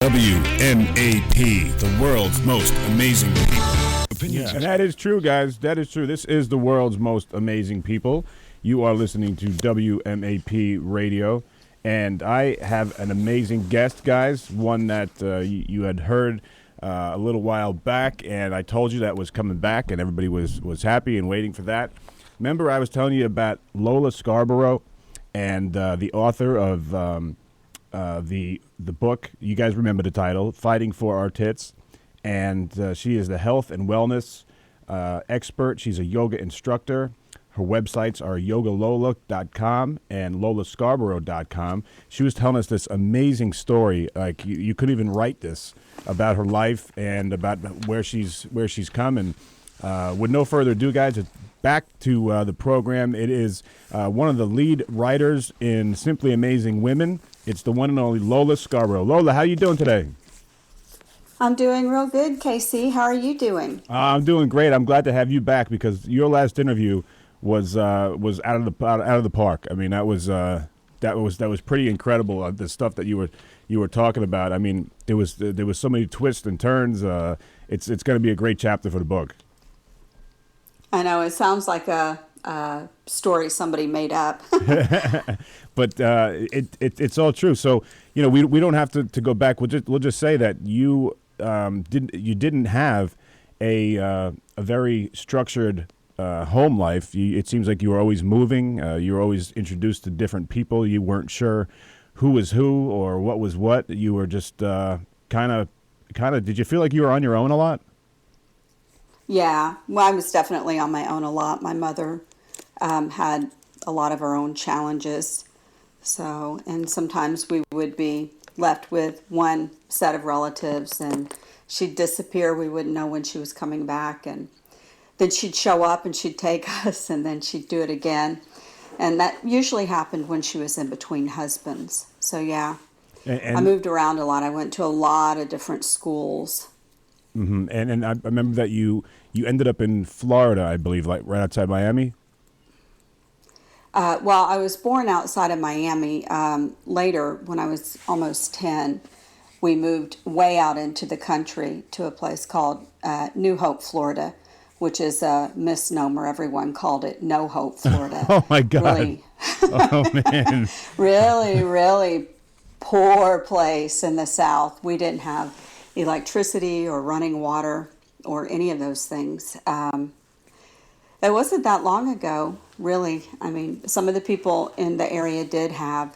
WMAP, the world's most amazing people. Yeah, and that is true, guys. That is true. This is the world's most amazing people. You are listening to WMAP Radio, and I have an amazing guest, guys, one that you had heard a little while back, and I told you that was coming back, and everybody was happy and waiting for that. Remember, I was telling you about Lola Scarborough and the author of the book. You guys remember the title, Fighting for Our Tits. And she is the health and wellness expert. She's a yoga instructor. Her websites are yogalola.com and lolascarborough.com. She was telling us this amazing story. Like you couldn't even write this about her life and about where she's come. And with no further ado, guys, back to the program. It is one of the lead writers in Simply Amazing Women. It's the one and only Lola Scarborough. Lola, how you doing today? I'm doing real good, Casey. How are you doing? I'm doing great. I'm glad to have you back because your last interview was out of the park. I mean, that was pretty incredible. The stuff that you were talking about. I mean, there was so many twists and turns. It's going to be a great chapter for the book. I know it sounds like a story somebody made up. But it's all true. So we don't have to go back. We'll just say that you didn't have a very structured home life. It seems like you were always moving. You were always introduced to different people. You weren't sure who was who or what was what. You were just kind of. Did you feel like you were on your own a lot? Yeah, well, I was definitely on my own a lot. My mother had a lot of her own challenges. So, and sometimes we would be left with one set of relatives and she'd disappear. We wouldn't know when she was coming back. And then she'd show up and she'd take us and then she'd do it again. And that usually happened when she was in between husbands. So, yeah, I moved around a lot. I went to a lot of different schools. Mm-hmm. And I remember that you ended up in Florida, I believe, like right outside Miami. Well, I was born outside of Miami. Later, when I was almost 10, we moved way out into the country to a place called New Hope, Florida, which is a misnomer. Everyone called it No Hope, Florida. Oh, my God. Really, oh, man. really, really poor place in the South. We didn't have electricity or running water or any of those things. It wasn't that long ago, really. I mean, some of the people in the area did have,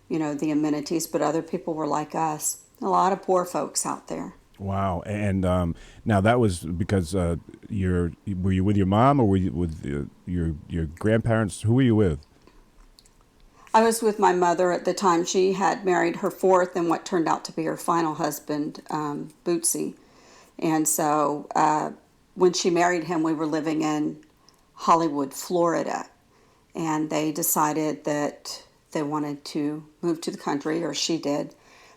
the amenities, but other people were like us. A lot of poor folks out there. Wow. And now that was because were you with your mom or were you with your grandparents? Who were you with? I was with my mother at the time. She had married her fourth and what turned out to be her final husband, Bootsy. And so when she married him, we were living in Hollywood, Florida. And they decided that they wanted to move to the country, or she did.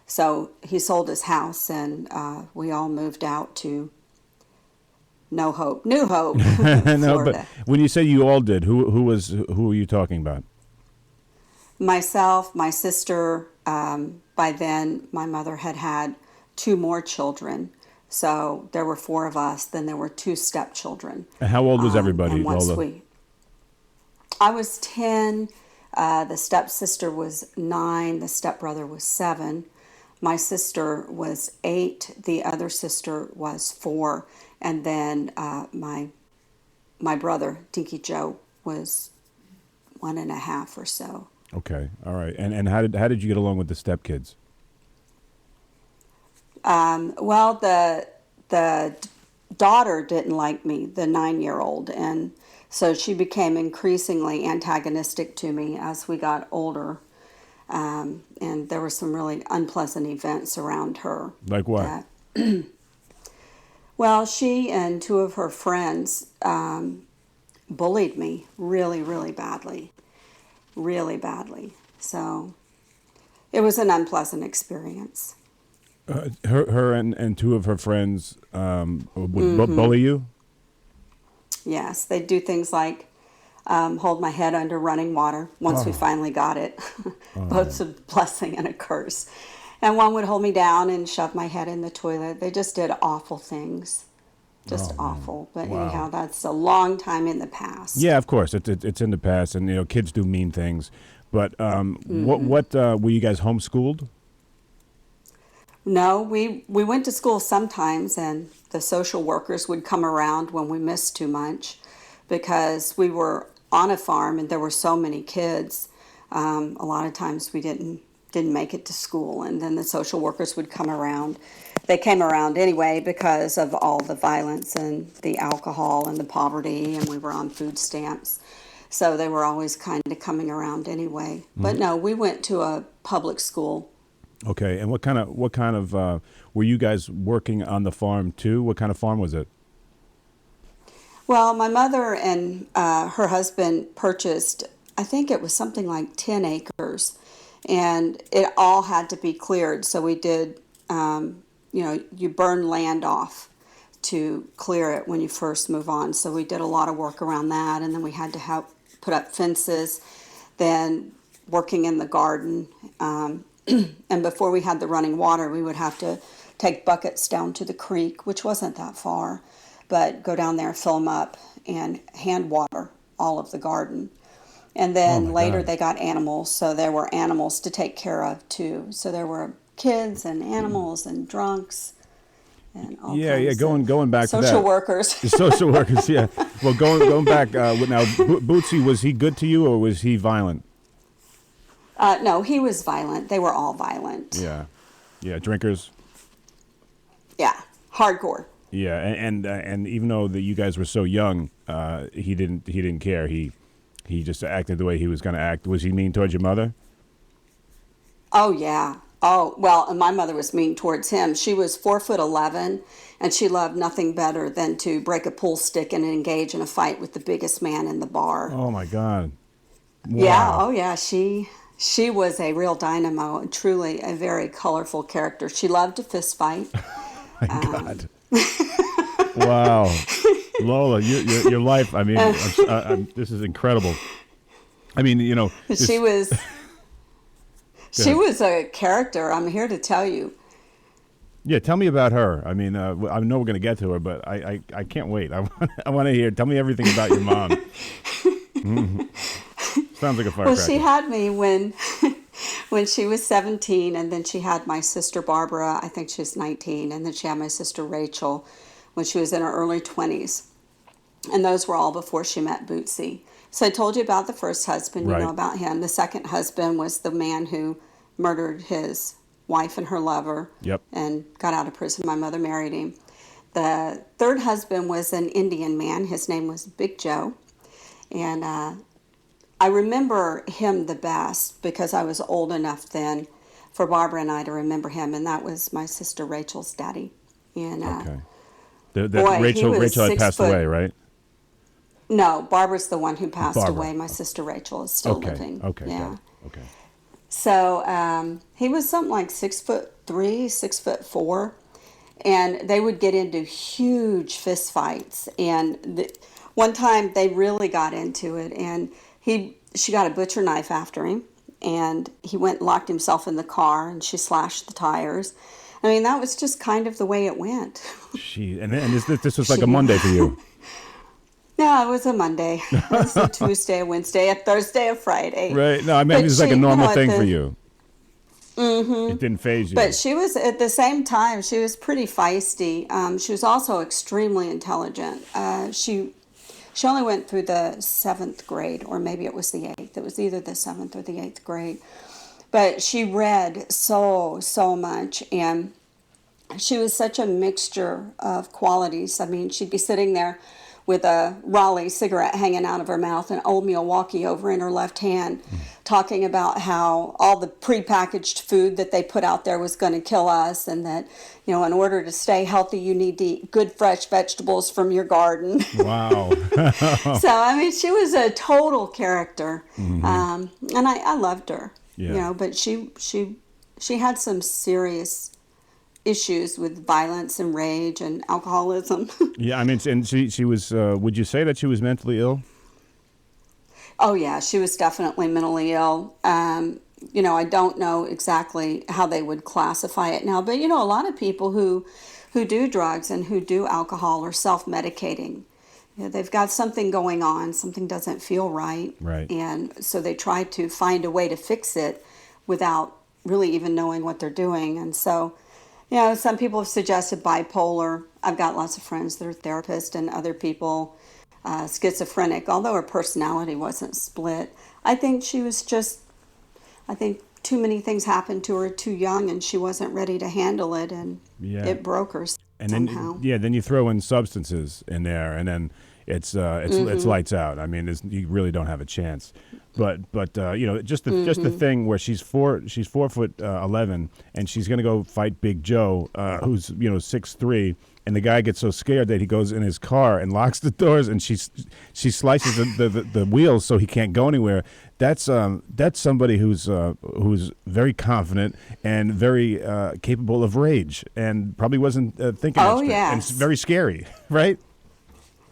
So he sold his house and we all moved out to New Hope, Florida. No, but when you say you all did, who were you talking about? Myself, my sister. By then, my mother had 2 more children. So there were 4 of us. Then there were 2 stepchildren. And how old was everybody, and once Lola? I was 10. The stepsister was 9. The stepbrother was 7. My sister was 8. The other sister was 4. And then my brother, Dinky Joe, was 1.5 or so. Okay, all right. And how did you get along with the stepkids? Well, the daughter didn't like me, the 9-year-old, and so she became increasingly antagonistic to me as we got older. And there were some really unpleasant events around her. Like what? Well, she and 2 of her friends bullied me really, really badly. Really badly. So it was an unpleasant experience. Her and 2 of her friends would bully you? Yes, they'd do things like hold my head under running water once we finally got it. Both a blessing and a curse. And one would hold me down and shove my head in the toilet. They just did awful things. Just awful. But Wow. anyhow, that's a long time in the past. Yeah, of course. It's in the past, and kids do mean things. But what were you guys homeschooled? No, we went to school sometimes, and the social workers would come around when we missed too much, because we were on a farm and there were so many kids. A lot of times we didn't make it to school, and then the social workers would come around. They came around anyway because of all the violence and the alcohol and the poverty, and we were on food stamps. So they were always kind of coming around anyway. But no, we went to a public school. Okay, and what kind of were you guys working on the farm too? What kind of farm was it? Well, my mother and her husband purchased, I think it was something like 10 acres, and it all had to be cleared. So we did, you burn land off to clear it when you first move on. So we did a lot of work around that, and then we had to help put up fences, then working in the garden. And before we had the running water, we would have to take buckets down to the creek, which wasn't that far, but go down there, fill them up, and hand water all of the garden. And then later they got animals, so there were animals to take care of too. So there were kids and animals and drunks and all kinds of going back to that. social workers. Social workers, yeah. Well, going back now, Bootsy, was he good to you or was he violent? No, he was violent. They were all violent. Yeah, drinkers. Yeah, hardcore. Yeah, and even though that you guys were so young, he didn't care. He just acted the way he was going to act. Was he mean towards your mother? Oh yeah. Oh well, and my mother was mean towards him. She was 4'11", and she loved nothing better than to break a pool stick and engage in a fight with the biggest man in the bar. Oh my God. Wow. Yeah. Oh yeah. She was a real dynamo, truly a very colorful character. She loved to fist fight. My God. Wow. Lola, your life, I mean, this is incredible. I mean, She was a character, I'm here to tell you. Yeah, tell me about her. I mean, I know we're going to get to her, but I can't wait. I want to hear. Tell me everything about your mom. Mm-hmm. Sounds like a firecracker. Well, she had me when she was 17, and then she had my sister Barbara, I think she was 19, and then she had my sister Rachel when she was in her early 20s. And those were all before she met Bootsy. So I told you about the first husband, you know about him. The second husband was the man who murdered his wife and her lover. Yep. And got out of prison. My mother married him. The third husband was an Indian man. His name was Big Joe. And I remember him the best because I was old enough then for Barbara and I to remember him, and that was my sister Rachel's daddy. And okay. Rachel had passed away, right? No, Barbara's the one who passed away. My sister Rachel is still living. Okay. Yeah. Okay. So he was something like 6'3", 6'4", and they would get into huge fist fights. And one time they really got into it, and she got a butcher knife after him, and he went and locked himself in the car, and she slashed the tires. I mean, that was just kind of the way it went. And this was like a Monday for you. No, it was a Monday. It was a Tuesday, a Wednesday, a Thursday, a Friday. Right. No, I mean, it was like a normal thing for you. Mm-hmm. It didn't faze you. But she was, at the same time, she was pretty feisty. She was also extremely intelligent. She only went through the 7th grade, or maybe it was the 8th. It was either the 7th or the 8th grade. But she read so much, and she was such a mixture of qualities. I mean, she'd be sitting there with a Raleigh cigarette hanging out of her mouth and old Milwaukee over in her left hand, talking about how all the prepackaged food that they put out there was going to kill us, and that, in order to stay healthy, you need to eat good fresh vegetables from your garden. Wow. So, I mean, she was a total character, and I loved her. Yeah. But she had some serious issues with violence and rage and alcoholism. Yeah, I mean, and she was, would you say that she was mentally ill? Oh, yeah, she was definitely mentally ill. I don't know exactly how they would classify it now, but a lot of people who do drugs and who do alcohol are self-medicating. They've got something going on, something doesn't feel right, and so they try to find a way to fix it without really even knowing what they're doing. And so, some people have suggested bipolar. I've got lots of friends that are therapists, and other people schizophrenic, although her personality wasn't split. I think she was I think too many things happened to her too young, and she wasn't ready to handle it, and it broke her somehow. Then you throw in substances in there, and then it's lights out. I mean, you really don't have a chance. But just the thing where she's 4'11", and she's gonna go fight Big Joe, who's 6'3", and the guy gets so scared that he goes in his car and locks the doors, and she slices the wheels so he can't go anywhere. That's somebody who's very confident and very capable of rage, and probably wasn't thinking. Oh, yes. And it's very scary, right?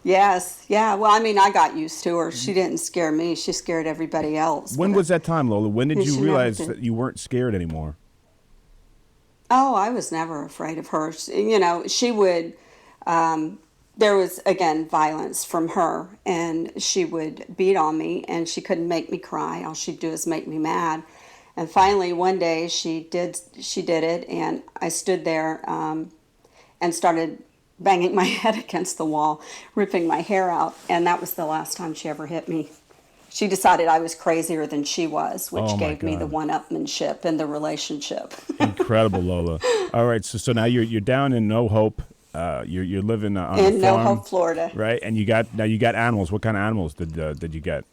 Yes, yeah. Well, I mean, I got used to her. She didn't scare me. She scared everybody else. When was that time, Lola? When did you realize that you weren't scared anymore? Oh, I was never afraid of her. She would, there was, again, violence from her, and she would beat on me, and she couldn't make me cry. All she'd do is make me mad. And finally, one day, she did it, and I stood there and started banging my head against the wall, ripping my hair out, and that was the last time she ever hit me. She decided I was crazier than she was, which gave me the one-upmanship in the relationship. Incredible, Lola. All right, so now you're down in No Hope. You're living on a farm, No Hope, Florida, right? And you got animals. What kind of animals did you get?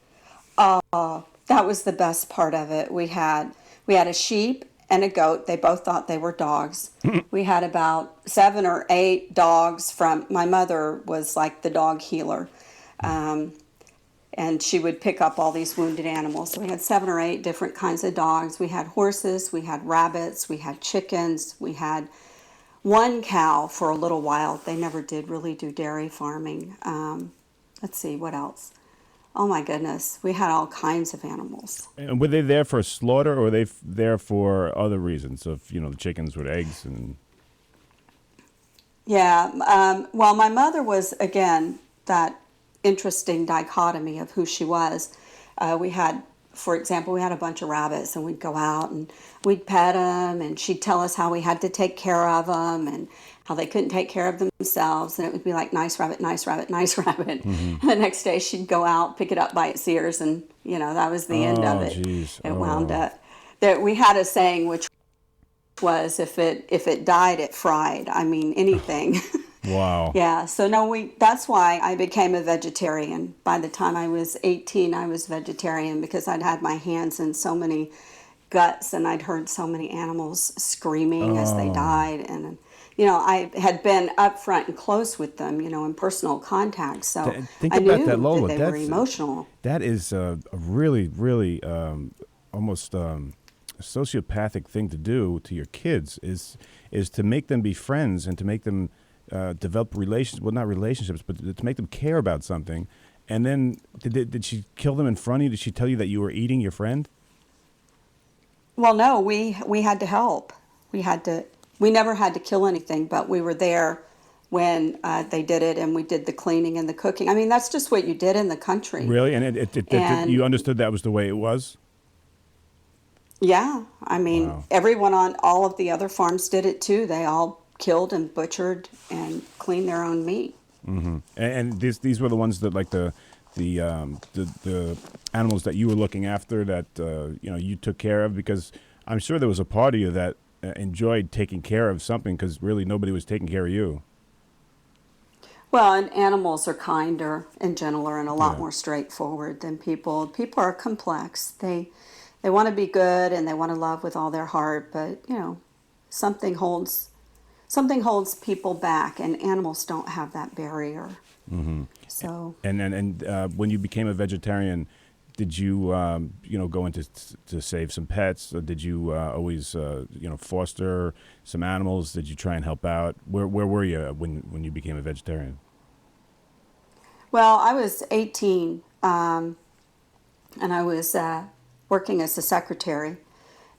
That was the best part of it. We had a sheep and a goat. They both thought they were dogs. We had about 7 or 8 dogs. From my mother was like the dog healer. And she would pick up all these wounded animals. So we had 7 or 8 different kinds of dogs. We had horses, we had rabbits, we had chickens, we had one cow for a little while. They never did really do dairy farming. Let's see, what else? Oh my goodness, we had all kinds of animals. And were they there for slaughter, or were they there for other reasons? Of the chickens with eggs and. Yeah, well, my mother was, again, that interesting dichotomy of who she was. We had, for example, we had a bunch of rabbits, and we'd go out and we'd pet them, and she'd tell us how we had to take care of them and how they couldn't take care of themselves, and it would be like, nice rabbit, nice rabbit, nice rabbit. Mm-hmm. And the next day she'd go out, pick it up by its ears, and that was the end of it. Geez. It wound up that we had a saying which was, if it died, it fried. I mean, anything. Wow. Yeah, so that's why I became a vegetarian. By the time I was 18, I was vegetarian, because I'd had my hands in so many guts, and I'd heard so many animals screaming as they died. And, I had been up front and close with them, in personal contact. So think I about knew that, Lola. that they were emotional. That is a really, really almost sociopathic thing to do to your kids, is to make them be friends and to make them develop not relationships, but to make them care about something. And then did she kill them in front of you? Did she tell you that you were eating your friend? Well, no, we had to help. We never had to kill anything, but we were there when they did it, and we did the cleaning and the cooking. I mean, that's just what you did in the country. Really? And you understood that was the way it was? Yeah. I mean, Wow. Everyone on all of the other farms did it too. They all killed and butchered and cleaned their own meat. Mm-hmm. And these were the ones that, like the animals that you were looking after, that you took care of, because I'm sure there was a part of you that enjoyed taking care of something, because really nobody was taking care of you. Well, and animals are kinder and gentler and a lot more straightforward than people. People are complex. They want to be good and they want to love with all their heart, but something holds people back, and animals don't have that barrier. Mm-hmm. So. And when you became a vegetarian, did you go into to save some pets? Or did you always foster some animals? Did you try and help out? Where were you when you became a vegetarian? Well, I was 18, and I was working as a secretary,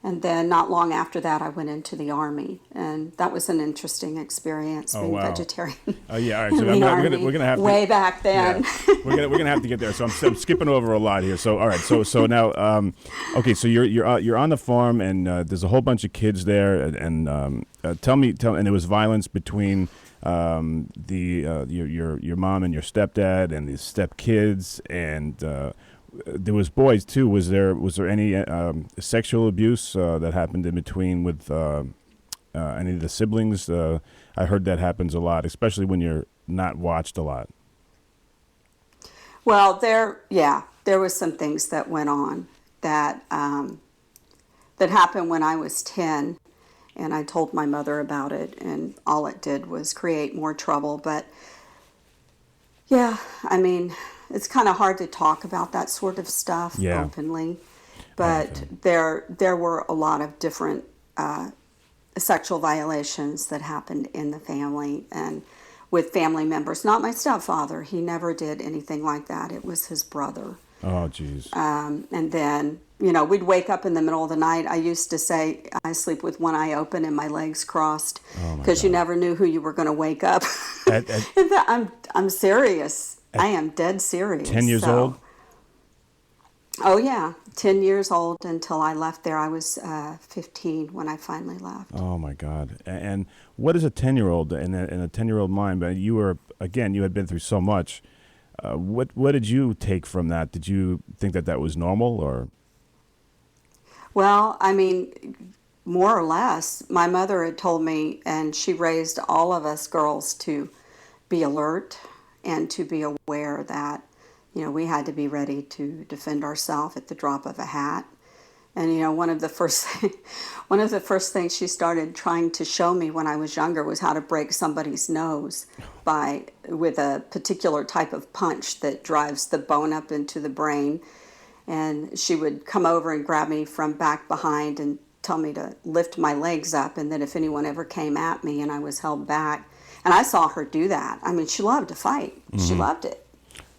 And then not long after that, I went into the Army, and that was an interesting experience, being vegetarian. Oh yeah, all right. So we're gonna have way back then. Yeah, we're gonna have to get there. So I'm skipping over a lot here. So all right. So now, okay. So you're on the farm, and there's a whole bunch of kids there, and tell me, and there was violence between your mom and your stepdad and the stepkids, and there was boys too. Was there any sexual abuse that happened in between with any of the siblings? I heard that happens a lot, especially when you're not watched a lot. Well, there was some things that went on that happened when I was 10, and I told my mother about it, and all it did was create more trouble. But yeah, I mean, it's kind of hard to talk about that sort of stuff openly, but there were a lot of different sexual violations that happened in the family and with family members. Not my stepfather. He never did anything like that. It was his brother. Oh, geez. And then, we'd wake up in the middle of the night. I used to say I sleep with one eye open and my legs crossed because you never knew who you were going to wake up. I'm serious. I am dead serious. 10 years old? Oh, yeah. 10 years old until I left there. I was 15 when I finally left. Oh, my God. And what is a 10-year-old in a 10-year-old mind? But you had been through so much. What did you take from that? Did you think that was normal, or? Well, I mean, more or less. My mother had told me, and she raised all of us girls to be alert and to be aware that, we had to be ready to defend ourselves at the drop of a hat. And, one of the first things she started trying to show me when I was younger was how to break somebody's nose with a particular type of punch that drives the bone up into the brain. And she would come over and grab me from back behind and tell me to lift my legs up, and that if anyone ever came at me and I was held back. And I saw her do that. I mean, she loved to fight. Mm-hmm. She loved it.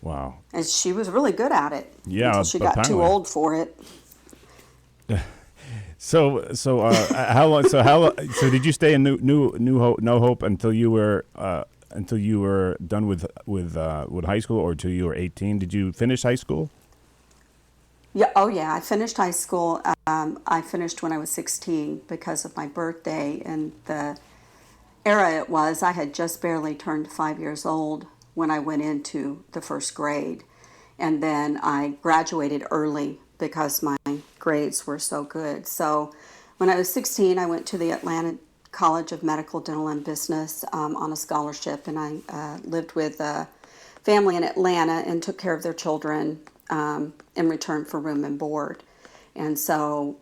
Wow. And she was really good at it. Yeah, until she got too old for it. So how long? So did you stay in No Hope until you were done with high school, or until you were 18? Did you finish high school? Yeah. Oh, yeah. I finished high school. I finished when I was 16 because of my birthday and the era it was. I had just barely turned 5 years old when I went into the first grade, and then I graduated early because my grades were so good. So when I was 16, I went to the Atlanta College of Medical, Dental, and Business on a scholarship, and I lived with a family in Atlanta and took care of their children in return for room and board. And so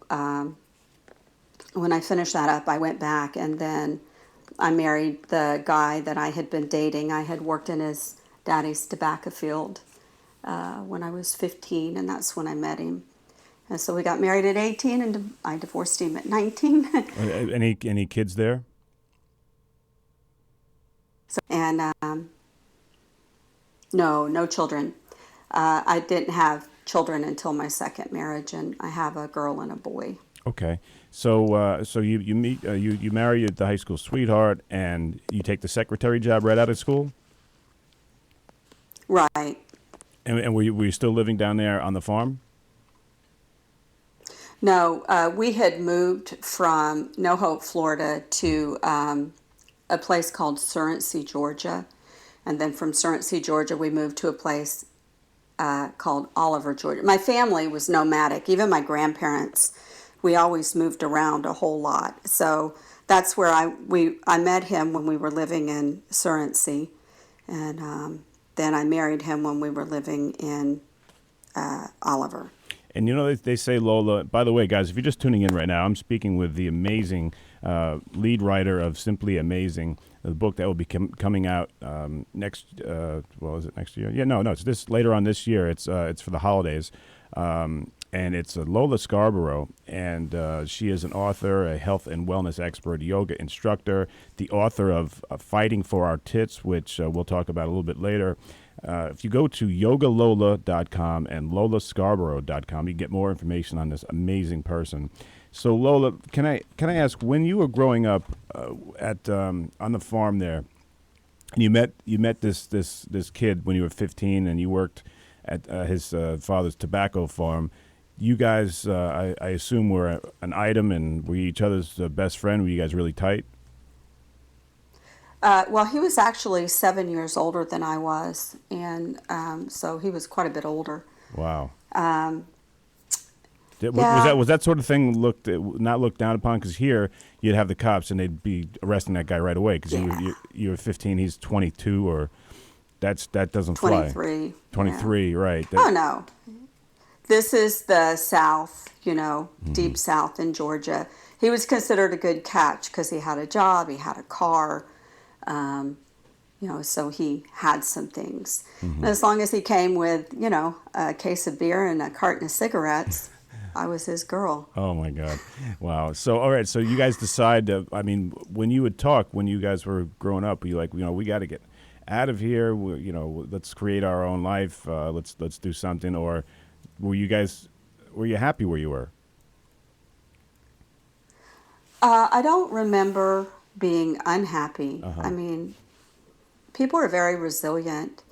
when I finished that up, I went back, and then I married the guy that I had been dating. I had worked in his daddy's tobacco field when I was 15, and that's when I met him. And so we got married at 18, and I divorced him at 19. Any kids there? And no children. I didn't have children until my second marriage, and I have a girl and a boy. Okay, so you meet you marry the high school sweetheart, and you take the secretary job right out of school. Right. And were you still living down there on the farm? No, we had moved from No Hope, Florida, to a place called Surrency, Georgia, and then from Surrency, Georgia, we moved to a place called Oliver, Georgia. My family was nomadic. Even my grandparents, we always moved around a whole lot. So that's where I met him when we were living in Surrency, and then I married him when we were living in Oliver. And they say, Lola, by the way, guys, if you're just tuning in right now, I'm speaking with the amazing lead writer of Simply Amazing, the book that will be coming out next, is it next year? Yeah, no, it's later on this year. It's for the holidays. And it's Lola Scarborough, and she is an author, a health and wellness expert, yoga instructor, the author of Fighting for Our Tits, which we'll talk about a little bit later. If you go to yogalola.com and lolascarborough.com, you get more information on this amazing person. So Lola, can I ask, when you were growing up at on the farm there, and you met this kid when you were 15, and you worked at his father's tobacco farm. You guys, I assume, were an item, and were you each other's best friend? Were you guys really tight? Well, he was actually 7 years older than I was, and so he was quite a bit older. Wow. Yeah. Was that sort of thing not looked down upon? Because here you'd have the cops and they'd be arresting that guy right away because you were 15, he's 22, or that doesn't 23. fly. 23, yeah. Right. Oh no, this is the South, deep South in Georgia. He was considered a good catch because he had a job, he had a car, so he had some things. And as long as he came with, a case of beer and a carton of cigarettes, I was his girl. Oh my God. Wow. So, all right. So you guys decide when you would talk, when you guys were growing up, were you like, we got to get out of here. Let's create our own life. Let's do something. Or were you happy where you were? I don't remember being unhappy. I mean, people are very resilient.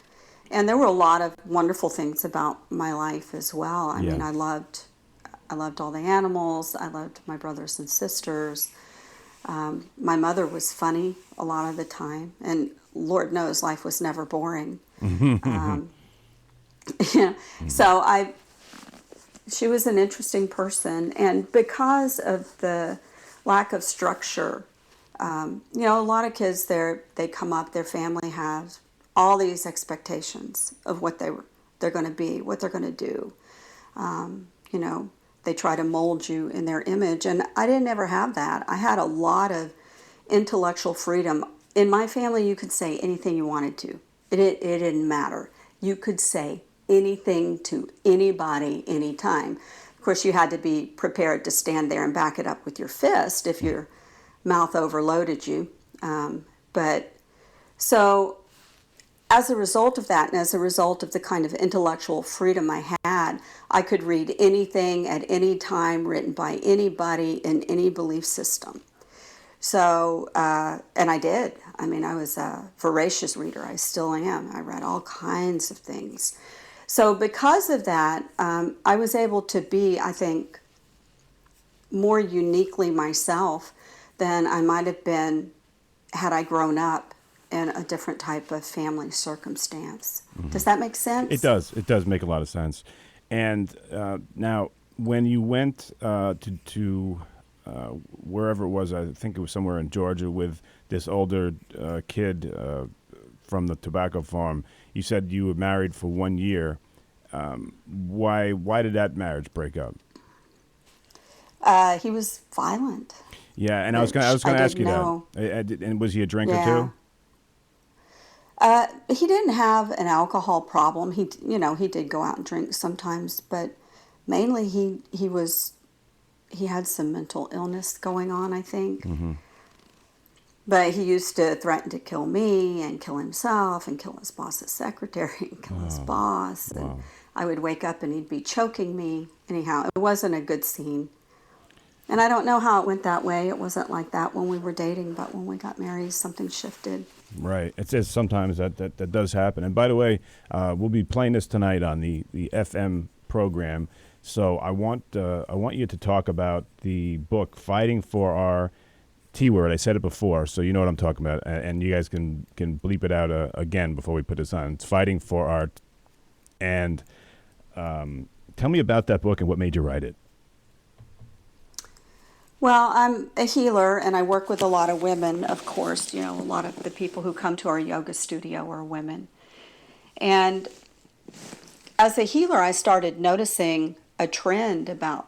And there were a lot of wonderful things about my life as well. I mean, I loved all the animals. I loved my brothers and sisters. My mother was funny a lot of the time, and Lord knows life was never boring. So she was an interesting person, and because of the lack of structure, a lot of kids they come up, their family has all these expectations of what they're going to be, what they're going to do. They try to mold you in their image, and I didn't ever have that. I had a lot of intellectual freedom. In my family, you could say anything you wanted to. It didn't matter. You could say anything to anybody, anytime. Of course, you had to be prepared to stand there and back it up with your fist if your mouth overloaded you. So as a result of that, and as a result of the kind of intellectual freedom I had, I could read anything at any time written by anybody in any belief system. So, and I did. I mean, I was a voracious reader. I still am. I read all kinds of things. So because of that, I was able to be, I think, more uniquely myself than I might have been had I grown up in a different type of family circumstance. Does that make sense? It does. It does make a lot of sense. And now, when you went to wherever it was, I think it was somewhere in Georgia, with this older kid from the tobacco farm, you said you were married for 1 year. Why did that marriage break up? He was violent. Yeah, and I was going to ask you that. And was he a drinker too? He didn't have an alcohol problem. He did go out and drink sometimes, but mainly he had some mental illness going on, I think. But he used to threaten to kill me and kill himself and kill his boss's secretary and kill his boss. And I would wake up and he'd be choking me. Anyhow, it wasn't a good scene. And I don't know how it went that way. It wasn't like that when we were dating, but when we got married, something shifted. Right. It's sometimes that does happen. And by the way, we'll be playing this tonight on the FM program. So I want you to talk about the book, Fighting for Our T-Word. I said it before, so you know what I'm talking about. And you guys can bleep it out again before we put this on. It's Fighting for Our... And tell me about that book and what made you write it. Well, I'm a healer, and I work with a lot of women, of course. A lot of the people who come to our yoga studio are women. And as a healer, I started noticing a trend about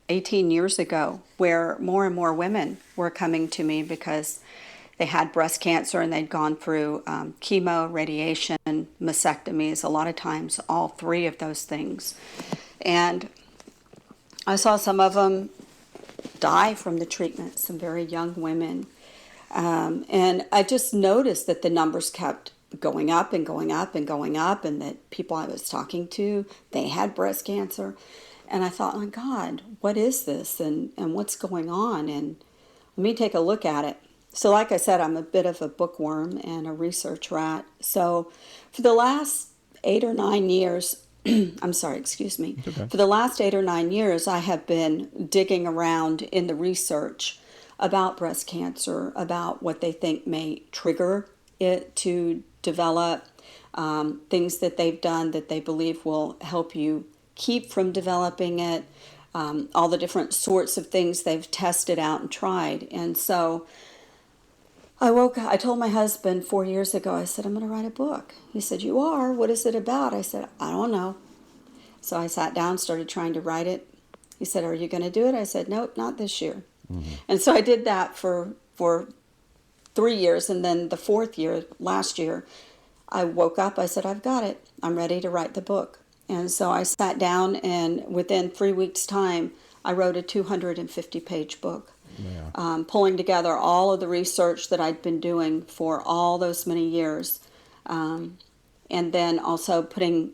18 years ago where more and more women were coming to me because they had breast cancer and they'd gone through chemo, radiation, mastectomies, a lot of times all three of those things. And I saw some of them die from the treatment, some very young women. And I just noticed that the numbers kept going up and going up and going up, and that people I was talking to, they had breast cancer. And I thought, oh God, what is this and what's going on? And let me take a look at it. So like I said, I'm a bit of a bookworm and a research rat. So for the last 8 or 9 years, I'm sorry, excuse me. Okay. For the last 8 or 9 years, I have been digging around in the research about breast cancer, about what they think may trigger it to develop, things that they've done that they believe will help you keep from developing it, all the different sorts of things they've tested out and tried. And so I told my husband 4 years ago, I said, I'm going to write a book. He said, you are? What is it about? I said, I don't know. So I sat down, started trying to write it. He said, are you going to do it? I said, nope, not this year. Mm-hmm. And so I did that for 3 years. And then the 4th year, last year, I woke up, I said, I've got it. I'm ready to write the book. And so I sat down, and within 3 weeks' time, I wrote a 250-page book. Yeah. Pulling together all of the research that I'd been doing for all those many years, and then also putting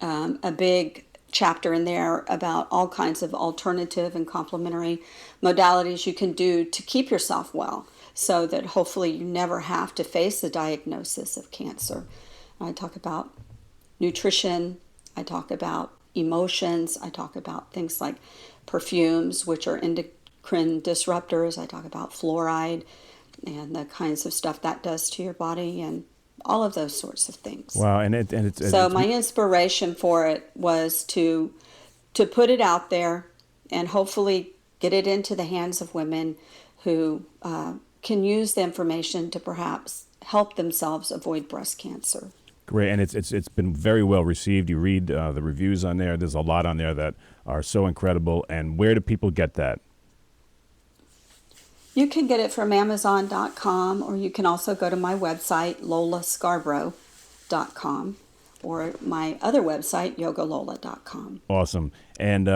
a big chapter in there about all kinds of alternative and complementary modalities you can do to keep yourself well, so that hopefully you never have to face the diagnosis of cancer. I talk about nutrition, I talk about emotions, I talk about things like perfumes, which are endocrine disruptors. I talk about fluoride and the kinds of stuff that does to your body and all of those sorts of things. Wow, and it's so my inspiration for it was to put it out there and hopefully get it into the hands of women who can use the information to perhaps help themselves avoid breast cancer. Great, and it's been very well received. You read the reviews on there. There's a lot on there that are so incredible. And where do people get that? You can get it from Amazon.com, or you can also go to my website, lolascarborough.com, or my other website, yogalola.com. Awesome. And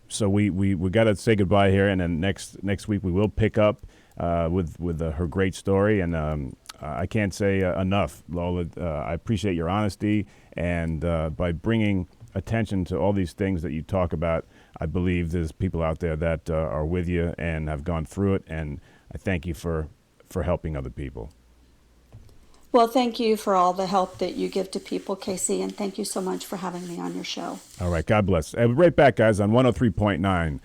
so we got to say goodbye here, and then next week we will pick up with her great story. And I can't say enough, Lola. I appreciate your honesty, and by bringing attention to all these things that you talk about, I believe there's people out there that are with you and have gone through it, and I thank you for helping other people. Well, thank you for all the help that you give to people, Casey, and thank you so much for having me on your show. All right, God bless. Right back, guys, on 103.9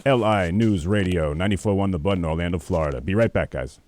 LI News Radio, 94.1 The Button, Orlando, Florida. Be right back, guys.